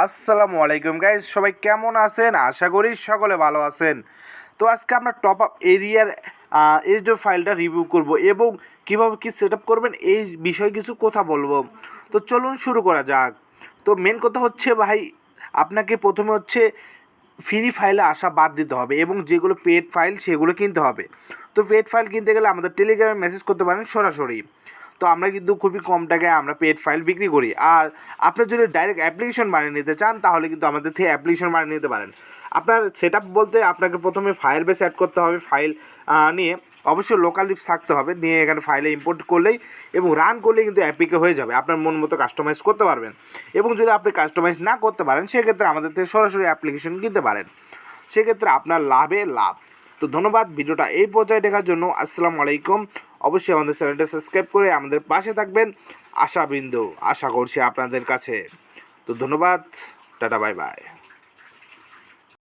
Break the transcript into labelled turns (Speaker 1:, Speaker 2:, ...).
Speaker 1: আসসালামু আলাইকুম গাইজ, সবাই কেমন আছেন? আশা করি সকলে ভালো আছেন। তো আজকে আমরা টপ আপ এরিয়ার এইচডি ফাইলটা রিভিউ করব এবং কীভাবে কী সেট আপ করবেন এই বিষয়ে কিছু কথা বলবো। তো চলুন শুরু করা যাক। তো মেন কথা হচ্ছে ভাই, আপনাকে প্রথমে হচ্ছে ফ্রি ফাইলে আসা বাদ দিতে হবে এবং যেগুলো পেড ফাইল সেগুলো কিনতে হবে। তো পেড ফাইল কিনতে গেলে আমাদের টেলিগ্রামে মেসেজ করতে পারেন সরাসরি। তো আমরা কিন্তু খুবই কম টাকায় আমরা পেড ফাইল বিক্রি করি। আর আপনি যদি ডাইরেক্ট অ্যাপ্লিকেশন বানিয়ে নিতে চান তাহলে কিন্তু আমাদের থেকে অ্যাপ্লিকেশন বানিয়ে নিতে পারেন। আপনার সেট আপ বলতে আপনাকে প্রথমে ফাইল বেস অ্যাড করতে হবে। ফাইল নিয়ে অবশ্যই লোকাল লিপস থাকতে হবে, নিয়ে এখানে ফাইলে ইম্পোর্ট করলেই এবং রান করলেই কিন্তু অ্যাপিকে হয়ে যাবে। আপনার মন মতো কাস্টমাইজ করতে পারবেন এবং যদি আপনি কাস্টমাইজ না করতে পারেন সেক্ষেত্রে আমাদের থেকে সরাসরি অ্যাপ্লিকেশন কিনতে পারেন। সেক্ষেত্রে আপনার লাভে লাভ। তো ধন্যবাদ ভিডিওটা এই পর্যায়ে দেখার জন্য। আসসালামু আলাইকুম। অবশ্যই আমাদের চ্যানেলটা সাবস্ক্রাইব করে আমাদের পাশে থাকবেন। আশা করছি আপনাদের কাছে। তো ধন্যবাদ, টাটা, বাই বাই।